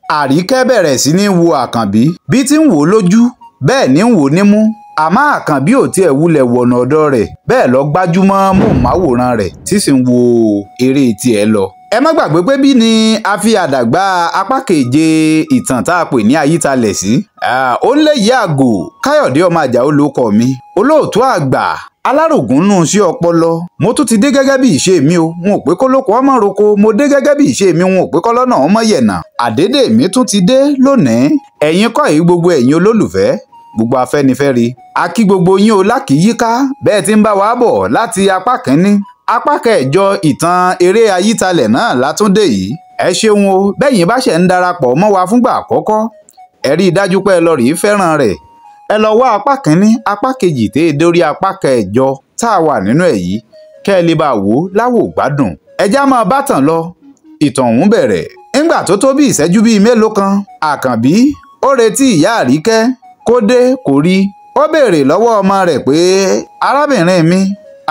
Àríkẹ́ bẹ̀rẹ̀ sí ní wo Àkànbí bí tí ń wò ó lójú bẹ́ẹ̀ ní ń wò ó nímú àmọ́ Àkànbí ò tiẹ̀ wulẹ̀ wọ̀nà ọ̀dọ̀ rẹ̀ bẹ́ẹ̀ lọ gbájúmọ́ móhùnmáwòrán rẹ̀ tí sì ń wo eré tiẹ̀ lọ. Ẹ má gbàgbé pé bí ni a fi àdàgbà apá keje ìtàn tá a pè ní Ayítalẹ̀ sí. Ó ń léyìí àgò Káyọ̀dé ọmọ Àjàó lórúkọ mi, olóòtú àgbà alárògúnnú sí ọpọlọ. Mo tún ti dé gẹ́gẹ́ bí ìṣe mi o, wọn ò pé kólókó ọmọ roko, mo dé gẹ́gẹ́ bí ìṣe mi, wọn ò pé kọ́lọ́nà ọmọ yẹ̀nà. Àdédé mi tún ti dé lónìí. Ẹ̀yin kọ́ yìí gbogbo ẹ̀yin olólùfẹ́, gbogbo Afẹ́nifẹ́re, a kí gbogbo yín o lákìíyíká bẹ́ẹ̀ tí ń bá wa bọ̀ láti apá kínní. Apá kẹjọ ìtàn eré Ayítalẹ̀ náà látúndé yìí. Ẹ ṣeun o, bẹ́yìn bá ṣẹ̀ ń darapọ̀ mọ́ wa fúngbà àkọ́kọ́, ẹ rí i dájú pé ẹ lọ rèé fẹ́ràn rẹ̀. Ẹ lọ wá apá kínní, apá kejì tẹ́ dórí apá kẹjọ tá a wà nínú ẹ̀ yìí kẹ́ ẹ lè bá wò ó láwò gbádùn. Ẹ já máa bá tàn lọ. Ìtàn ọ̀hún bẹ̀rẹ̀ nígbà tó tó bí ìṣẹ́jú bíi mélòó kan. Àkànbí ó retí ìyá Àríkẹ́ kó dé kó rí. Ó béèrè lọ́wọ́ ọmọ rẹ̀ pé arábìnrin mi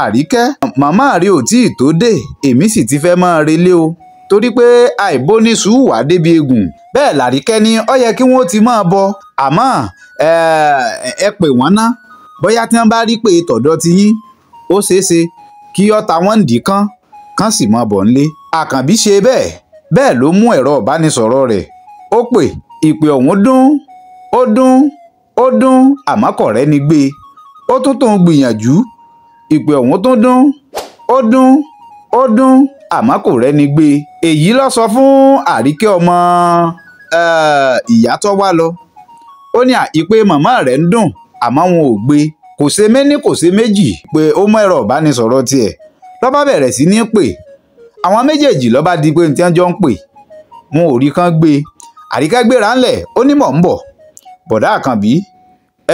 Àríkẹ́, màmá rí ò tí ì tó dé, èmi sì ti fẹ́ máa relé o torí pé àìbóníṣù wà débi egun. Bẹ́ẹ̀ l'Àríkẹ́ ní ó yẹ kí wọ́n ti máa bọ̀ àmọ́ ẹ pè wọ́n ná, bóyá tí wọ́n bá rí pé tọ̀dọ̀ ti yín ó ṣeéṣe kí ọ̀tá wọn dì kán sì máa bọ̀ nílé. Àkànbí ṣe bẹ́ẹ̀ ló mú ẹ̀rọ ìbánisọ̀rọ̀ rẹ̀ ó pè. Ìpè ọ̀hún dún àmọ́ kò rẹ́ni gbé. Ó tún gbìyànjú. Ìpè ọ̀hún tún dún àmọ́ kò rẹ́ni gbé. Èyí ló sọ fún Àríkẹ́ ọmọ ìyá tó wá lọ. Ó ní ìpè màmá rẹ̀ ń dùn àmọ́ wọn ò gbé. Kò ṣe méní kò ṣe méjì pé ó mú ẹ̀rọ ìbánisọ̀rọ̀ tiẹ̀ ló bá bẹ̀rẹ̀ sí ní pè. Àwọn méjèèjì ló bá di pé ní tí wọ́n jọ ń pè wọn ò rí kán gbé. Àríkẹ́ gbéra ńlẹ̀ ó ní mò ń bọ̀. Bọ̀dá Àkànbí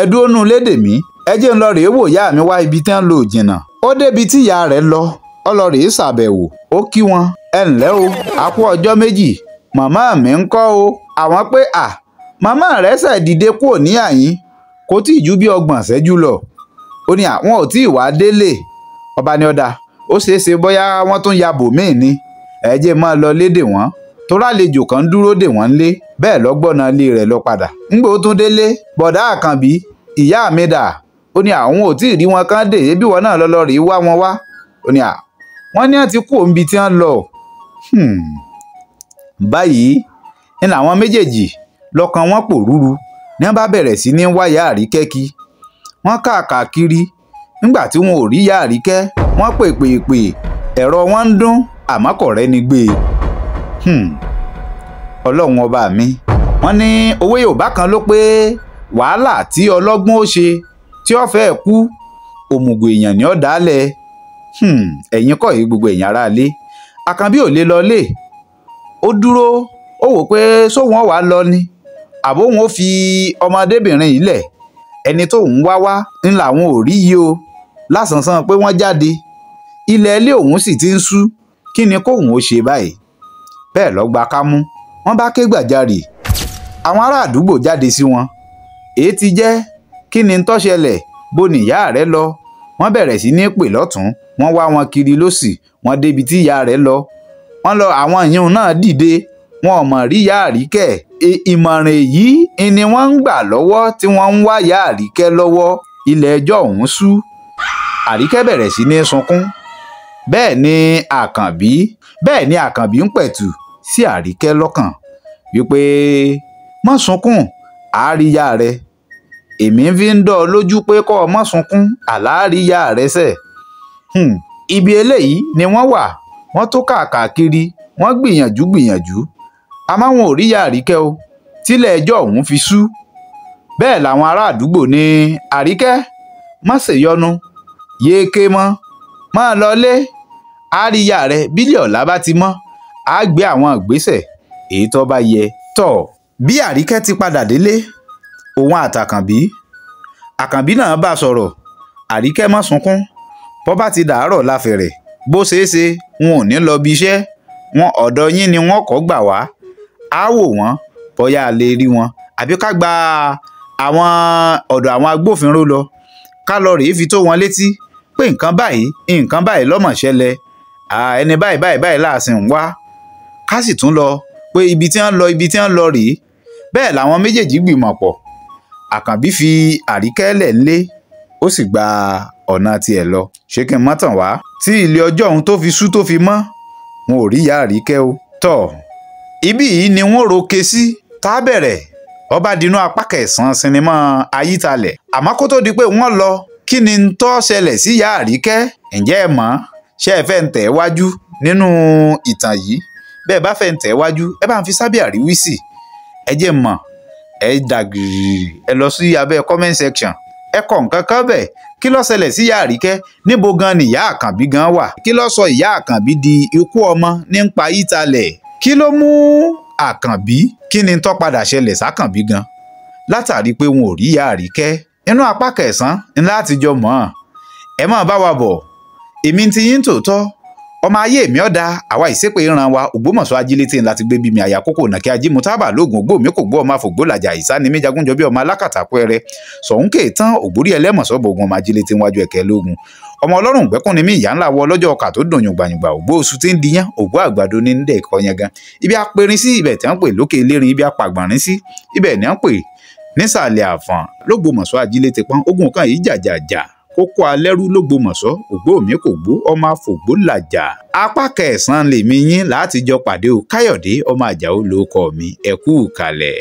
ẹ dúró nú lédè mí, ẹ jẹ́ ń lọ rèé wò ìyá mi wá ibi tí wọ́n lò jìnnà. Ó débi tí ìyá rẹ̀ lọ, ó lọ rèé ṣàbẹ̀wò. Ó kí wọn, ẹ ǹlẹ́ o, a kú ọjọ́ méjì, màmá mi ń kọ́ o. Àwọn pé màmá rẹ̀ ṣẹ̀ dìde kúrò ní àyín kò tí ì ju bí 30 ìṣẹ́jú lọ. Ó ní àwọn ò tí ì wá délé. Ọba ní ọ̀dà ó ṣeéṣe bóyá wọ́n tún ya bòmíì ni, ẹ jẹ́ máa lọ lédè wọ́n torí àlejò kan dúró dè wọ́n lé. Bẹ́ẹ̀ lọ́gbọ́nà ilé rẹ̀ lọ padà. Ńgbà ó tún délé, bọ̀dá Àkànbí ìyá mi dà? Ó ní àwọn ò tí ì rí wọn kán dè, ebí wọn náà lọ rèé wá wọn wá. Ó ní wọ́n ní àti kú òǹbi tí wọ́n lọ. Báyìí ní làwọn méjèèjì lọ́kàn wọn pòrúru ní wọ́n bá bẹ̀rẹ̀ sí ní wá ìyá Àríkẹ́ kí. Wọ́n káàkiri. Nígbà tí wọn ò rí ìyá Àríkẹ́, wọ́n pè ẹ̀rọ wọn ń dún àmọ́ kò rẹ́ni gbé. Ọlọ́run ọba mi, wọ́n ní òwe Yorùbá kan ló pé wàhálà tí ọlọ́gbọ́n ó ṣe tí ó fẹ́ kú òmùgọ̀ èèyàn ní ọ̀dàlẹ̀. Ẹ̀yin kọ́ yìí gbogbo ẹ̀yin aráalé. Àkànbí ò lè lọlé. Ó dúró ó wò pé sóhun ó wá lọ ni àbó òun ó fi ọmọdébìnrin yìí lẹ̀. Ẹni tó ń wá ń làwọn ò rí yìí o. Lásánsan pé wọ́n jáde, ilẹ̀ ilé òun sì ti ń ṣú. Kí ni kóhun ó ṣe báyìí? Bẹ́ẹ̀ ló gba kámú. Wọ́n bá ké gbàjarè. Àwọn ará àdúgbò jáde sí wọn. Èé ti jẹ́, kí ni tó ṣẹlẹ̀? Bó ni ìyá rẹ̀ lọ? Wọ́n bẹ̀rẹ̀ sí ní pè lọ́tún, wọ́n wá wọn kiri lósì, wọ́n débi tí ìyá rẹ̀ lọ. Wọ́n lọ, àwọn ìyún náà dìde, wọn ò mọ̀ rí ìyá Àríkẹ́. Ìmọ̀ràn èyí ni wọ́n ń gbà lọ́wọ́ tí wọ́n ń wá ìyá Àríkẹ́ lọ́wọ́. Ilẹ̀ ẹjọ́ ọ̀hún ṣú. Àríkẹ́ bẹ̀rẹ̀ sí ní sunkún. Bẹ́ẹ̀ ni Àkànbí ń pẹ̀tù sí Àríkẹ́ lọ́kàn wípé má sunkún, àáríyá rẹ̀. Èmi fi ń dọ́ ọ lójú pé kọ́ ọ má sunkún, àláríyá rẹ̀ sẹ̀. Ibi eléyìí ni wọ́n wà. Wọ́n tó káàkiri, wọ́n gbìyànjú àmọ́ wọn ò rí ìyá Àríkẹ́ o tílẹ̀ ẹjọ́ ọ̀hún fi ṣú. Bẹ́ẹ̀ làwọn ará àdúgbò ní Àríkẹ́ má ṣèyọnu, yéé ké mọ́, máa lọlé, àríyá rẹ̀ bílẹ̀ ọ̀la bá ti mọ́ á gbé àwọn ìgbésẹ̀ èyí tó bá yẹ. Bí Àríkẹ́ ti padà délé, òun àtàkànbí náà bá sọ̀rọ̀. Àríkẹ́ má sunkún, bó bá ti dàárọ̀ láfẹ̀rẹ̀, bó ṣeéṣe wọn ò ní lọ bí iṣẹ́, wọn ọ̀dọ̀ yín ni wọ́n kọ́ gbà wá. Á wò wọ́n bóyá a lè rí wọn àbí ká gba àwọn ọ̀dọ̀ àwọn agbófinró lọ ká lọ rèé fi tó wọn létí pé nǹkan báyìí lọ́mọ̀ ṣẹlẹ̀, ẹni báyìí láàsìn ń wá. Ká sì tún lọ pé ibi tí wọ́n lọ rèé. Bẹ́ẹ̀ làwọn méjèèjì gbìmọ̀ pọ̀. Àkànbí fi Àríkẹ́ lẹ̀ ńlé ó sì gba ọ̀nà tiẹ̀ lọ. Ṣé kí n má tàn wá? Tí ilé ọjọ́ ọ̀hún tó fi ṣú tó fi mọ́, wọn ò rí ìyá Àríkẹ́ o. Tọ́ ibí yìí ni wọ́n roke sí tá a bẹ̀rẹ̀. Ọba dínú apá kẹsàn-án sinimá Ayítalẹ̀. Àmọ́ kó tó di pé wọ́n lọ, kí ni ń tó ṣẹlẹ̀ sí ìyá Àríkẹ́? Ǹjẹ́ ẹ mọ̀? Ṣé ẹ fẹ́ ń tẹ̀ wájú nínú ìtàn yìí? Bẹ́ẹ̀ bá fẹ́ ń tẹ̀ wájú, ẹ bá ń fi sábẹ́ àríwísí. Ẹ jẹ́ mọ̀, ẹ dàgìrì, ẹ lọ sí abẹ́ comment section. Ẹ kọ nǹkan kan bẹ́ẹ̀. Kí ló ṣẹlẹ̀ sí ìyá Àríkẹ́? Níbo gan ni ìyá Àkànbí gan wà? Kí ló sọ ìyá Àkànbí di ikú ọmọ nípa Ayítalẹ̀? Kí ló mú Àkànbí? Kí ni tó padà ṣẹlẹ̀ sákànbí gan? Látàrí pé wọn ò rí ìyá Àríkẹ́. Inú apá kẹsàn-án ni láti jọ mọ̀. Ẹ máa bá wa bọ̀. Èmi ti yín tòótọ́. Ọmọ ayé mi ọ̀dà àwa ìsépè ìran wa Ògbómọ̀ṣọ́ ajílété ńlá ti gbé bí mi àyàkókò nàkí ajímú tábà lóògùn ògbó mi kò gbó ọmọ àfògbó làjà ìsáni mi jagunjọ bí ọmọ alákàtà pẹrẹ sọ̀húnkè tán ògbórí ẹlẹ́mọ̀ṣọ́ bògùn ọmọ ajílété wájú ẹ̀kẹ́ lógun ọmọ ọlọ́run gbẹ́kùn ni mí ìyá ńlá wọ lọ́jọ́ ọkà tó dùn yùngbàyùngbà ògbó oṣù tí ń diyán ògbó àgbàdo ní ń dẹ̀ ẹ̀kọ́ yẹn gan ibi apẹrin sí ibẹ̀ tí wọ́n pè lókè elérin ibi apàgbọ̀nrín sí ibẹ̀ ni wọ́n pè nísàlẹ̀ àfọ̀n lógbómọ̀ṣọ́ ajílété pọ́n ogun kan yìí jàjàjà kókó alẹ́rú lógbómọ̀ṣọ́ ògbó mi kò gbó ọmọ àfògbó làjà apá kẹsàn-án lèmi yín láti jọ pàdé o Káyọ̀dé ọmọ Àjàó lórúkọ mi ẹ kú kalẹ̀.